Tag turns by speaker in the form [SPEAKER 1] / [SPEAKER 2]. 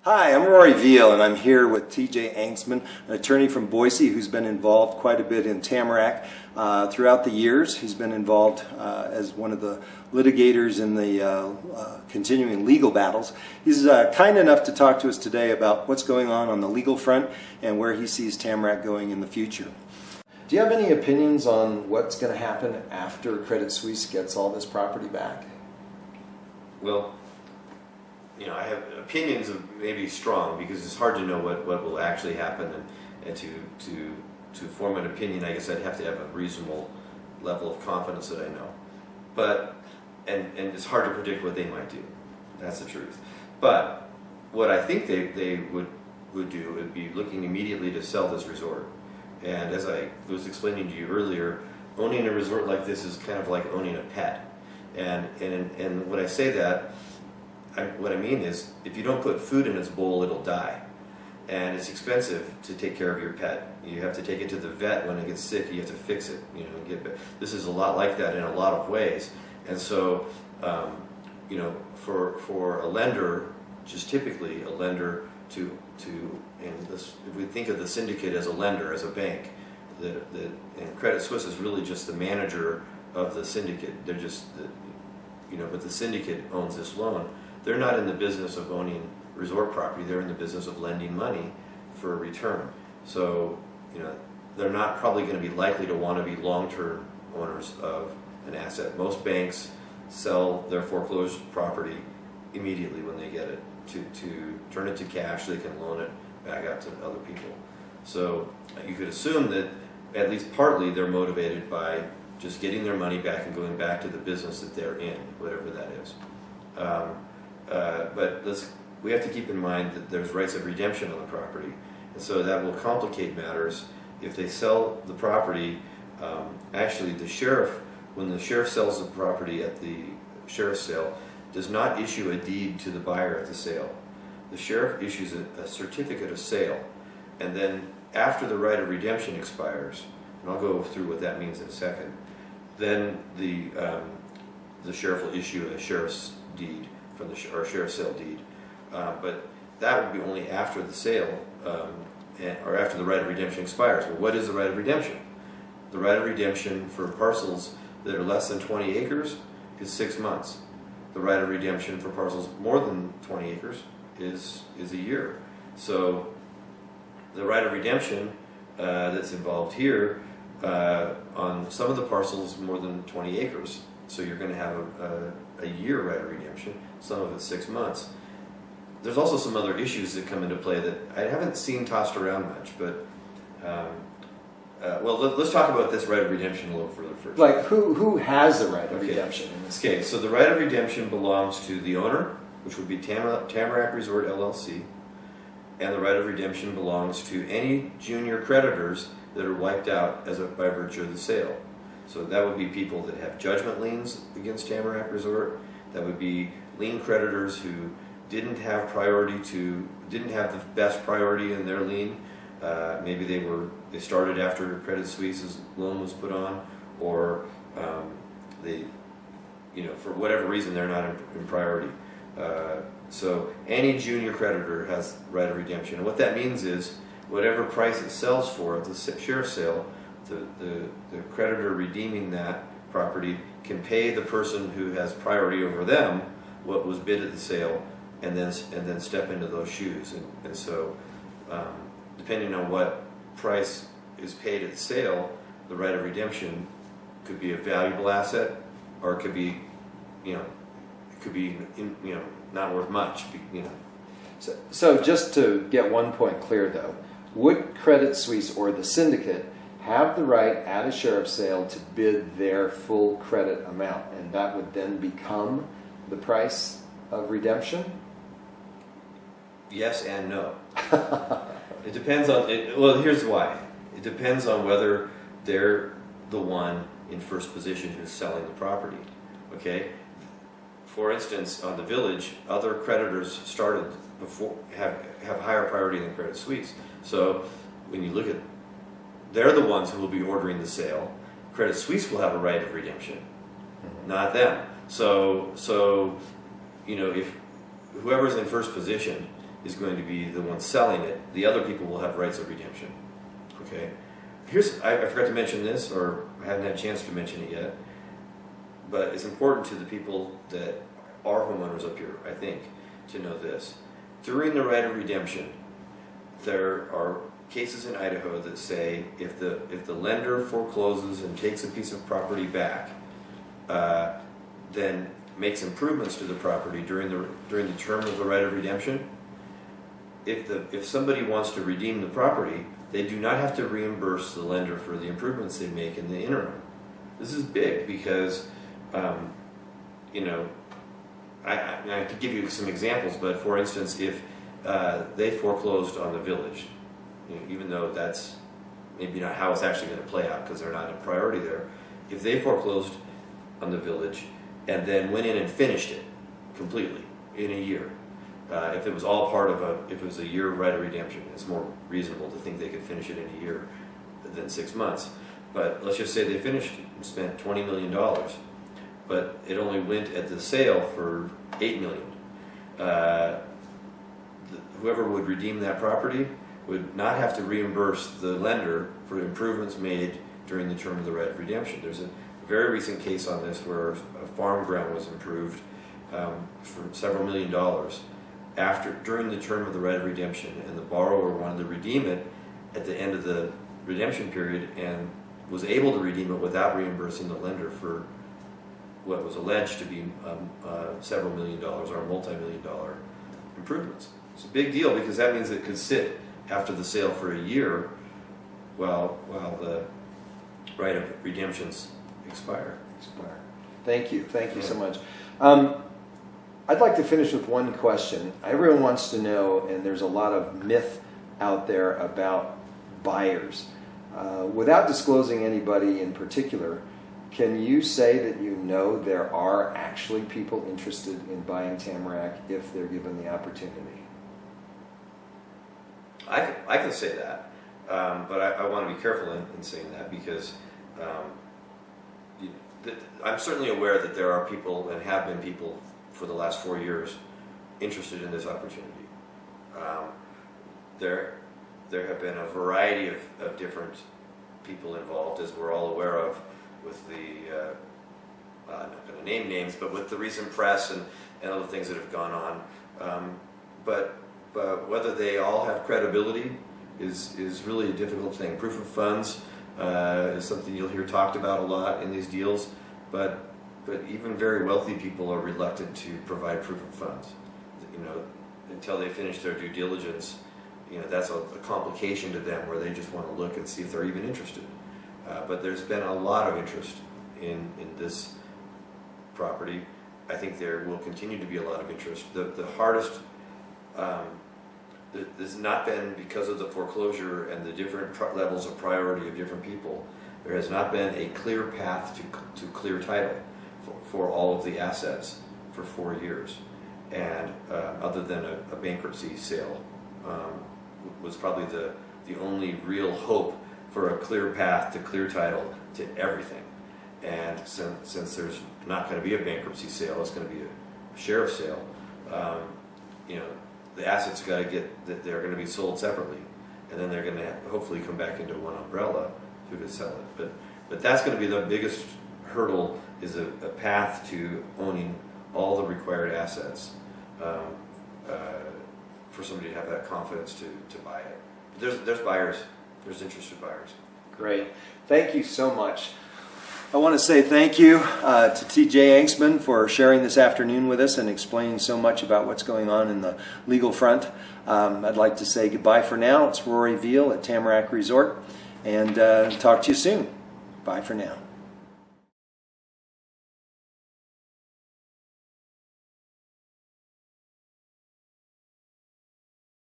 [SPEAKER 1] Hi, I'm Rory Veal, and I'm here with TJ Angstman, an attorney from Boise who's been involved quite a bit in Tamarack throughout the years. He's been involved as one of the litigators in the continuing legal battles. He's kind enough to talk to us today about what's going on the legal front and where he sees Tamarack going in the future. Do you have any opinions on what's going to happen after Credit Suisse gets all this property back?
[SPEAKER 2] Well, I have opinions of maybe strong because it's hard to know what will actually happen, and to form an opinion, I guess I'd have to have a reasonable level of confidence that I know. But and it's hard to predict what they might do. That's the truth. But what I think they would do would be looking immediately to sell this resort. And as I was explaining to you earlier, owning a resort like this is kind of like owning a pet. And when I say that, what I mean is, if you don't put food in its bowl, it'll die. And it's expensive to take care of your pet. You have to take it to the vet when it gets sick. You have to fix it. This is a lot like that in a lot of ways. And so, for a lender, just typically a lender if we think of the syndicate as a lender, as a bank, and Credit Suisse is really just the manager of the syndicate. They're just, but the syndicate owns this loan. They're not in the business of owning resort property. They're in the business of lending money for a return. So, they're not probably going to be likely to want to be long-term owners of an asset. Most banks sell their foreclosed property immediately when they get it to turn it to cash. They can loan it back out to other people. So you could assume that at least partly they're motivated by just getting their money back and going back to the business that they're in, whatever that is. But we have to keep in mind that there's rights of redemption on the property, and so that will complicate matters. If they sell the property, actually the sheriff, when the sheriff sells the property at the sheriff's sale, does not issue a deed to the buyer at the sale. The sheriff issues a certificate of sale, and then after the right of redemption expires, and I'll go through what that means in a second, then the sheriff will issue a sheriff's deed from or sheriff's sale deed. But that would be only after the sale, or after the right of redemption expires. Well, what is the right of redemption? The right of redemption for parcels that are less than 20 acres is 6 months. The right of redemption for parcels more than 20 acres is a year. So the right of redemption that's involved here on some of the parcels more than 20 acres. So you're going to have a year right of redemption, some of it 6 months. There's also some other issues that come into play that I haven't seen tossed around much, but let's talk about this right of redemption a little further first.
[SPEAKER 1] Like who has the right of redemption in this case?
[SPEAKER 2] Okay, so the right of redemption belongs to the owner, which would be Tamarack Resort LLC, and the right of redemption belongs to any junior creditors that are wiped out by virtue of the sale. So that would be people that have judgment liens against Tamarack Resort. That would be lien creditors who didn't have the best priority in their lien. Maybe they started after Credit Suisse's loan was put on, or for whatever reason they're not in priority. So any junior creditor has right of redemption. And what that means is whatever price it sells for at the sheriff's sale, the creditor redeeming that property can pay the person who has priority over them what was bid at the sale, and then step into those shoes. And so depending on what price is paid at the sale, the right of redemption could be a valuable asset, or it could be, not worth much.
[SPEAKER 1] So just to get one point clear, though, would Credit Suisse or the syndicate have the right at a sheriff's sale to bid their full credit amount, and that would then become the price of redemption?
[SPEAKER 2] Yes and no. It depends on well, here's why. It depends on whether they're the one in first position who's selling the property. Okay? For instance, on the Village, other creditors started before have higher priority than Credit Suisse. So when you look at, they're the ones who will be ordering the sale. Credit Suisse will have a right of redemption, not them. So if whoever's in first position is going to be the one selling it. The other people will have rights of redemption. Okay. I forgot to mention this, or I haven't had a chance to mention it yet, but it's important to the people that are homeowners up here, I think, to know this. During the right of redemption, there are cases in Idaho that say if the lender forecloses and takes a piece of property back, then makes improvements to the property during the term of the right of redemption, if somebody wants to redeem the property, they do not have to reimburse the lender for the improvements they make in the interim. This is big because, you know, I could give you some examples, but for instance, if they foreclosed on the village, you know, even though that's maybe not how it's actually going to play out because they're not a priority there, if they foreclosed on the village and then went in and finished it completely in a year, if it was all part of if it was a year right of redemption, it's more reasonable to think they could finish it in a year than 6 months. But let's just say they finished it and spent $20 million, but it only went at the sale for $8 million. Whoever would redeem that property would not have to reimburse the lender for improvements made during the term of the right of redemption. There's a very recent case on this where a farm ground was improved for several $1 million during the term of the right of redemption, and the borrower wanted to redeem it at the end of the redemption period and was able to redeem it without reimbursing the lender for what was alleged to be several $1 million or multi-million-dollar improvements. It's a big deal because that means it could sit after the sale for a year while the right of redemptions expire.
[SPEAKER 1] Thank you so much. I'd like to finish with one question. Everyone wants to know, and there's a lot of myth out there about buyers. Without disclosing anybody in particular, can you say that you know there are actually people interested in buying Tamarack if they're given the opportunity?
[SPEAKER 2] I can say that, but I want to be careful in saying that because I'm certainly aware that there are people and have been people for the last 4 years interested in this opportunity. There have been a variety of different people involved, as we're all aware of, with the, I'm not going to name names, but with the recent press and other things that have gone on. But whether they all have credibility is really a difficult thing. Proof of funds is something you'll hear talked about a lot in these deals, but even very wealthy people are reluctant to provide proof of funds. You know, until they finish their due diligence, you know, that's a complication to them where they just want to look and see if they're even interested. But there's been a lot of interest in this property. I think there will continue to be a lot of interest. The hardest, this has not been because of the foreclosure and the different levels of priority of different people. There has not been a clear path to clear title for all of the assets for 4 years. And other than a bankruptcy sale, was probably the only real hope for a clear path to clear title to everything. And since there's not going to be a bankruptcy sale, it's going to be a sheriff's sale. You know, the assets got to get that they're going to be sold separately, and then they're going to hopefully come back into one umbrella to sell it. But that's going to be the biggest hurdle, is a path to owning all the required assets for somebody to have that confidence to buy it. But there's buyers. There's interested buyers.
[SPEAKER 1] Great. Thank you so much. I want to say thank you to TJ Angstman for sharing this afternoon with us and explaining so much about what's going on in the legal front. I'd like to say goodbye for now. It's Rory Veal at Tamarack Resort, and talk to you soon. Bye for now.